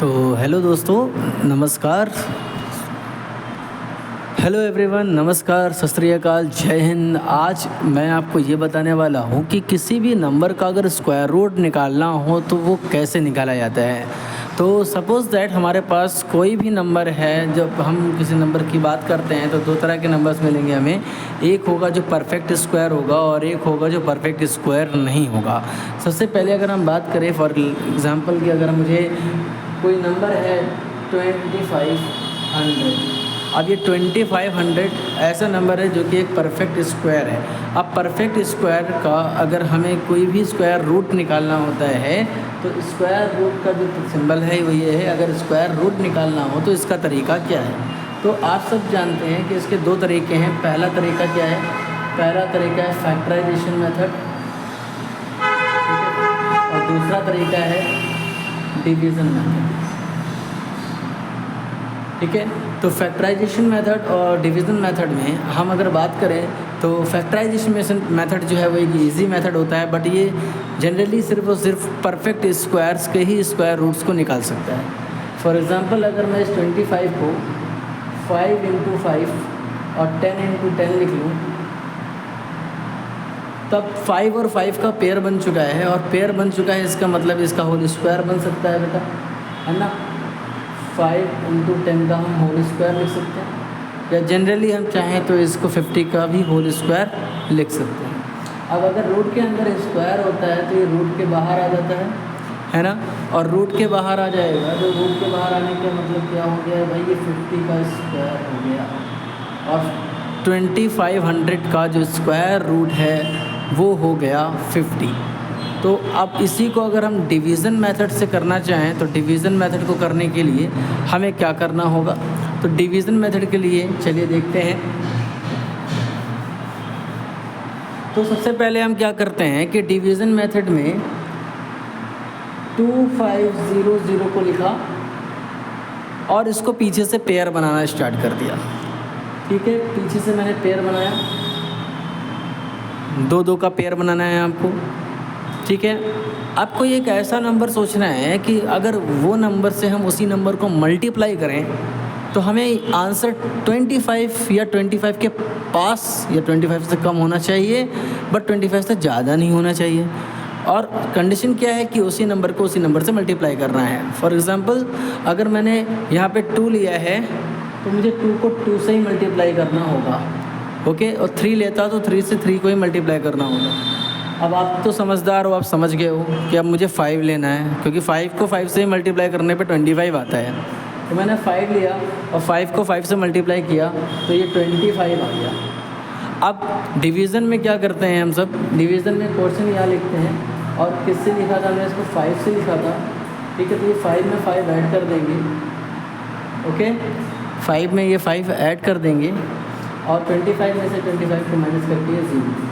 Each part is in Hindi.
तो हेलो दोस्तों, नमस्कार। हेलो एवरीवन, नमस्कार, सत श्री अकाल, जय हिंद। आज मैं आपको ये बताने वाला हूँ कि किसी भी नंबर का अगर स्क्वायर रूट निकालना हो तो वो कैसे निकाला जाता है। तो सपोज़ दैट हमारे पास कोई भी नंबर है। जब हम किसी नंबर की बात करते हैं तो दो तरह के नंबर्स मिलेंगे हमें। एक होगा जो परफेक्ट स्क्वायर होगा और एक होगा जो परफेक्ट स्क्वायर नहीं होगा। सबसे पहले अगर हम बात करें फॉर एग्ज़ाम्पल कि अगर मुझे कोई नंबर है 2500। अब ये 2500 ऐसा नंबर है जो कि एक परफेक्ट स्क्वायर है। अब परफेक्ट स्क्वायर का अगर हमें कोई भी स्क्वायर रूट निकालना होता है तो स्क्वायर रूट का जो सिंबल है वो ये है। अगर स्क्वायर रूट निकालना हो तो इसका तरीका क्या है। तो आप सब जानते हैं कि इसके दो तरीके हैं। पहला तरीका क्या है? पहला तरीका है फैक्टराइजेशन मेथड, और दूसरा तरीका है डिवीज़न मेथड। ठीक है, तो फैक्टराइजेशन मेथड और डिवीज़न मेथड में हम अगर बात करें तो फैक्टराइजेशन मेथड जो है वो एक इजी मेथड होता है, बट ये जनरली सिर्फ और सिर्फ परफेक्ट स्क्वायर्स के ही स्क्वायर रूट्स को निकाल सकता है। फॉर एग्ज़ाम्पल अगर मैं इस 25 को 5 × 5 और 10 × 10 लिख लूँ, तब 5 और 5 का पेयर बन चुका है, और पेयर बन चुका है इसका मतलब इसका होल स्क्वायर बन सकता है बेटा, है ना। 5 × 10 का हम होल स्क्वायर लिख सकते हैं, या जनरली हम चाहें तो इसको 50 का भी होल स्क्वायर लिख सकते हैं। अब अगर रूट के अंदर स्क्वायर होता है तो ये रूट के बाहर आ जाता है ना। और रूट के बाहर आ जाएगा, तो रूट के बाहर आने का मतलब क्या हो गया भाई, ये 50 का स्क्वायर हो गया। और 2500 का जो स्क्वायर रूट है वो हो गया 50। तो अब इसी को अगर हम डिवीज़न मेथड से करना चाहें तो डिवीज़न मेथड को करने के लिए हमें क्या करना होगा। तो डिवीज़न मेथड के लिए चलिए देखते हैं। तो सबसे पहले हम क्या करते हैं कि डिवीज़न मेथड में 2500 को लिखा और इसको पीछे से पेयर बनाना स्टार्ट कर दिया। ठीक है, पीछे से मैंने पेयर बनाया, 2 का पेयर बनाना है आपको। ठीक है, आपको एक ऐसा नंबर सोचना है कि अगर वो नंबर से हम उसी नंबर को मल्टीप्लाई करें तो हमें आंसर 25 या 25 के पास या 25 से कम होना चाहिए, बट 25 से ज़्यादा नहीं होना चाहिए। और कंडीशन क्या है कि उसी नंबर को उसी नंबर से मल्टीप्लाई करना है। फॉर एग्ज़ाम्पल अगर मैंने यहाँ पे 2 लिया है तो मुझे 2 को 2 से ही मल्टीप्लाई करना होगा। ओके, और 3 लेता तो 3 से 3 को ही मल्टीप्लाई करना होगा। अब आप तो समझदार हो, आप समझ गए हो कि अब मुझे 5 लेना है, क्योंकि 5 को 5 से ही मल्टीप्लाई करने पे 25 आता है। तो मैंने 5 लिया और 5 को 5 से मल्टीप्लाई किया तो ये 25 आ गया। अब डिवीज़न में क्या करते हैं हम सब, डिवीज़न में क्वेश्चन यहाँ लिखते हैं, और किससे लिखा था, मैं इसको 5 से लिखा था। ठीक है, तो ये 5 में 5 ऐड कर देंगे। ओके, 5 में ये 5 ऐड कर देंगे और 25 में से 25 को माइनस करके 0।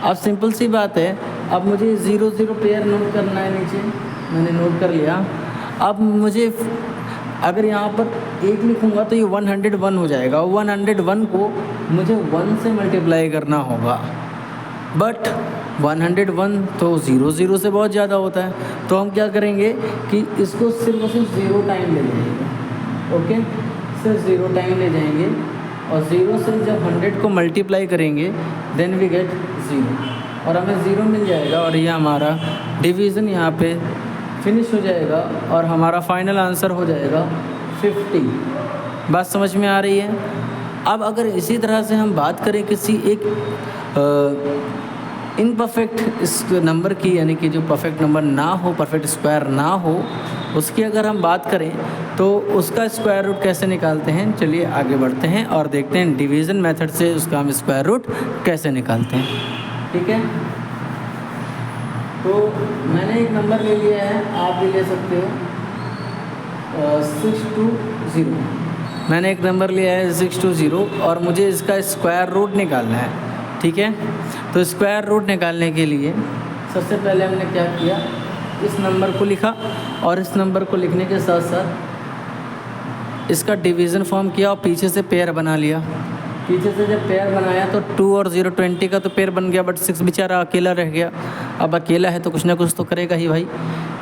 अब सिंपल सी बात है, अब मुझे 0 पेयर नोट करना है नीचे, मैंने नोट कर लिया। अब मुझे अगर यहाँ पर 1 लिखूँगा तो ये 101 हो जाएगा। 101 को मुझे 1 से मल्टीप्लाई करना होगा, बट 101 तो 0 से बहुत ज़्यादा होता है। तो हम क्या करेंगे कि इसको सिर्फ और सिर्फ 0 टाइम ले जाएंगे। ओके, सिर्फ 0 टाइम ले जाएंगे, और 0 से जब 100 को मल्टीप्लाई करेंगे देन वी गेट 0, और हमें 0 मिल जाएगा, और ये हमारा डिवीज़न यहाँ पे फिनिश हो जाएगा, और हमारा फाइनल आंसर हो जाएगा 50। बात समझ में आ रही है। अब अगर इसी तरह से हम बात करें किसी एक इनपरफेक्ट इस नंबर की, यानी कि जो परफेक्ट नंबर ना हो, परफेक्ट स्क्वायर ना हो, उसकी अगर हम बात करें तो उसका स्क्वायर रूट कैसे निकालते हैं। चलिए आगे बढ़ते हैं और देखते हैं डिवीज़न मेथड से उसका हम स्क्वायर रूट कैसे निकालते हैं। ठीक है, तो मैंने एक नंबर ले लिया है, आप भी ले सकते हो 620। मैंने एक नंबर लिया है 620 और मुझे इसका स्क्वायर रूट निकालना है। ठीक है, तो स्क्वायर रूट निकालने के लिए सबसे पहले हमने क्या किया, इस नंबर को लिखा, और इस नंबर को लिखने के साथ साथ इसका डिवीज़न फॉर्म किया और पीछे से पेयर बना लिया। पीछे से जब पेयर बनाया तो 2 और 0 20 का तो पेयर बन गया, बट 6 बेचारा अकेला रह गया। अब अकेला है तो कुछ ना कुछ तो करेगा ही भाई।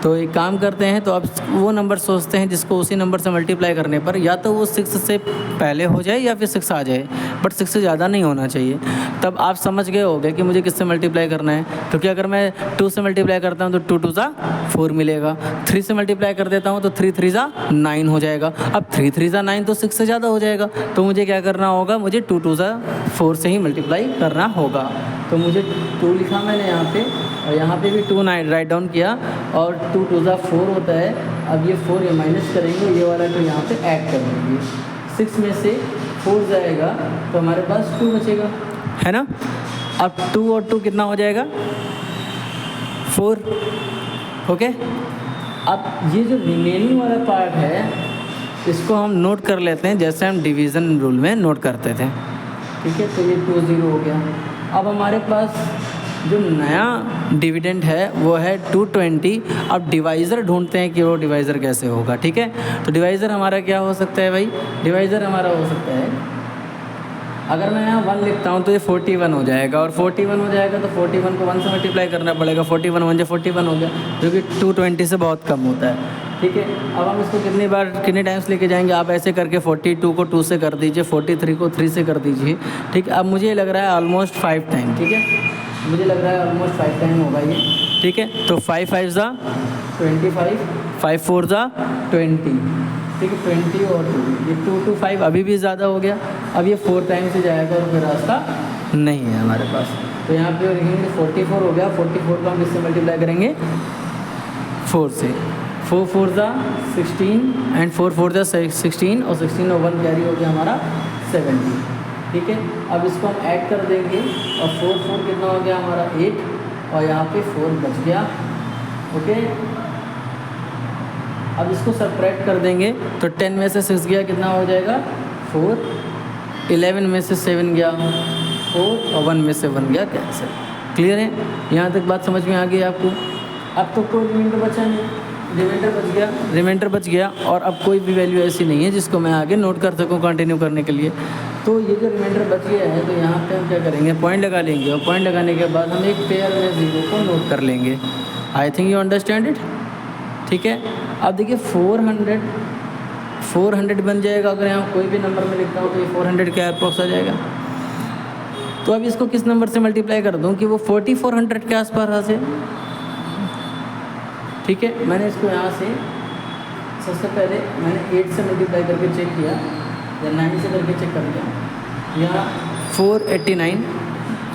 तो एक काम करते हैं, तो अब वो नंबर सोचते हैं जिसको उसी नंबर से मल्टीप्लाई करने पर या तो वो 6 से पहले हो जाए या फिर 6 आ जाए, बट 6 से ज़्यादा नहीं होना चाहिए। तब आप समझ गए होंगे कि मुझे किससे मल्टीप्लाई करना है, क्योंकि अगर मैं 2 से मल्टीप्लाई करता हूँ तो 2 2 ज़ा 4 मिलेगा। 3 से मल्टीप्लाई कर देता हूँ तो 3 3 ज़ा 9 हो जाएगा। अब 3 3 ज़ा 9 तो 6 से ज़्यादा हो जाएगा, तो मुझे क्या करना होगा, मुझे 2 2 ज़ा 4 से ही मल्टीप्लाई करना होगा। तो मुझे 2 लिखा मैंने यहाँ पे, और यहाँ पे भी 2 राइट डाउन किया, और 2 2 ज़ा 4 होता है। अब ये 4 ये माइनस करेंगे, ये वाला तो यहाँ पे ऐड कर देंगे। 6 में से 4 जाएगा तो हमारे पास 2 बचेगा, है ना। अब 2 और 2 कितना हो जाएगा, 4। ओके, अब ये जो रिमेनिंग वाला पार्ट है इसको हम नोट कर लेते हैं जैसे हम डिवीज़न रूल में नोट करते थे। ठीक है, तो ये 2 0 हो गया। अब हमारे पास जो नया डिविडेंड है वो है 220। अब डिवाइज़र ढूंढते हैं कि वो डिवाइज़र कैसे होगा। ठीक है, तो डिवाइज़र हमारा क्या हो सकता है भाई, डिवाइज़र हमारा हो सकता है, अगर मैं यहाँ 1 लिखता हूँ तो ये 41 हो जाएगा, और 41 हो जाएगा तो 41 को 1 से मल्टीप्लाई करना पड़ेगा। 41 1 41 हो गया, जो कि 220 से बहुत कम होता है। ठीक है, अब हम इसको कितने टाइम्स लेके जाएंगे, आप ऐसे करके 42 को 2 से कर दीजिए, 43 को 3 से कर दीजिए। ठीक है, अब मुझे लग रहा है ऑलमोस्ट 5 टाइम। ठीक है, मुझे लग रहा है ऑलमोस्ट 5 टाइम होगा ये। ठीक है, तो 5 5 ज़ा 25, 5 4 ज़ा 20। ठीक है, 20 और 2, ये 2 2 5 अभी भी ज़्यादा हो गया। अब ये 4 टाइम से जाएगा और फिर रास्ता नहीं है हमारे पास, तो यहाँ पे लिखेंगे 44 हो गया। 44 को हम किससे मल्टीप्लाई करेंगे, 4 से। 4 4 ज़ा 16 एंड 4 4 ज़ा 16, और 16 और 1 कैरी हो गया हमारा 70। ठीक है, अब इसको हम ऐड कर देंगे, और 4 4 कितना हो गया हमारा 8, और यहाँ पे 4 बच गया। ओके, अब इसको सब्ट्रैक्ट कर देंगे तो 10 में से 6 गया, कितना हो जाएगा 4। 11 में से 7 गया 4, और 1 में से 1 गया कैंसिल। क्लियर है, यहाँ तक बात समझ में आ गई आपको। अब तो कोई रिमाइंडर बचा नहीं, रिमाइंडर बच गया, और अब कोई भी वैल्यू ऐसी नहीं है जिसको मैं आगे नोट कर सकूँ कंटिन्यू करने के लिए। तो ये जो रिमाइंडर बच गया है, तो यहाँ पे हम क्या करेंगे, पॉइंट लगा लेंगे, और पॉइंट लगाने के बाद हम एक पेयर में 0 को नोट कर लेंगे। I think you understand it. ठीक है, अब देखिए 400 बन जाएगा। अगर यहाँ कोई भी नंबर में लिखता हूँ तो ये 400 के अप्रॉक्स आ जाएगा। तो अब इसको किस नंबर से मल्टीप्लाई कर दूँ कि वो 4400 के आसपास आ जाए। ठीक है, मैंने इसको यहाँ से सबसे पहले मैंने 8 से मल्टीप्लाई करके चेक किया, या 9 से करके चेक कर लिया। यहाँ 489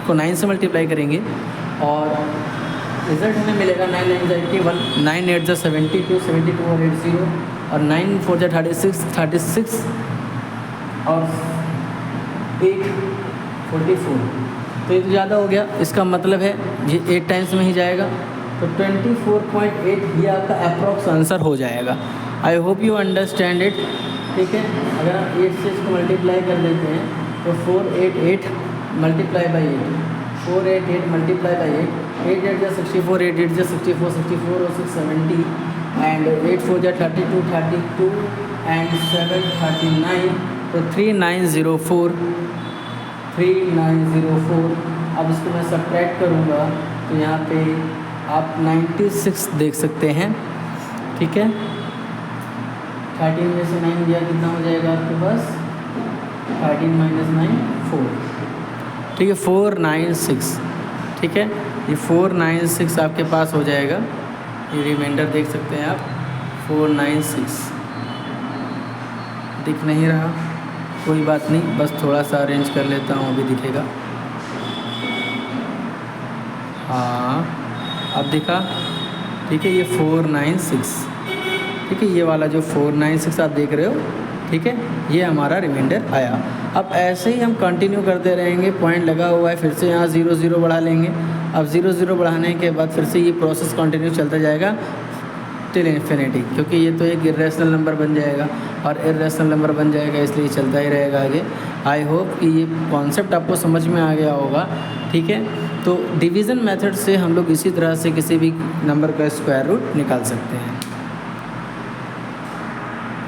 को 9 से मल्टीप्लाई करेंगे, और रिज़ल्ट हमें मिलेगा 9 9 ज़ा 81, 9 8 ज़ा 72, 72 और 80, और 9 4 ज़ा 36 और 8 44। तो ये तो ज़्यादा हो गया, इसका मतलब है ये 8 टाइम्स में ही जाएगा, तो 24.8 ये आपका अप्रॉक्स आंसर हो जाएगा। I hope you understand it. ठीक है, अगर हम 8 से इसको मल्टीप्लाई कर देते हैं तो 488 मल्टीप्लाई बाई 8, 488 मल्टीप्लाई बाई 8, 8 8 ज़ा 64, 8 8 ज़ा 64, 64 और 6 70, एंड 8 4 ज़ा 32, 32 एंड 7 39, तो 3904, 3904। अब इसको मैं सब्ट्रैक्ट करूँगा तो यहाँ पे आप 96 देख सकते हैं। ठीक है, 13 में से 9 गया, कितना हो जाएगा आपके पास, 13 - 9 4। ठीक है, 496। ठीक है, ये 496 आपके पास हो जाएगा। ये रिमाइंडर देख सकते हैं आप, 496 दिख नहीं रहा, कोई बात नहीं, बस थोड़ा सा अरेंज कर लेता हूँ, अभी दिखेगा। हाँ, अब दिखा। ठीक है, ये 496। ठीक है, ये वाला जो 496 आप देख रहे हो, ठीक है, ये हमारा रिमाइंडर आया। अब ऐसे ही हम कंटिन्यू करते रहेंगे, पॉइंट लगा हुआ है, फिर से यहाँ 0 0 बढ़ा लेंगे। अब 0 0 बढ़ाने के बाद फिर से ये प्रोसेस कंटिन्यू चलता जाएगा टिल इन्फिनिटी, क्योंकि ये तो एक इरेशनल नंबर बन जाएगा, और इरेशनल नंबर बन जाएगा इसलिए चलता ही रहेगा आगे। आई होप कि ये कॉन्सेप्ट आपको समझ में आ गया होगा। ठीक है, तो डिवीज़न मेथड से हम लोग इसी तरह से किसी भी नंबर का स्क्वायर रूट निकाल सकते हैं।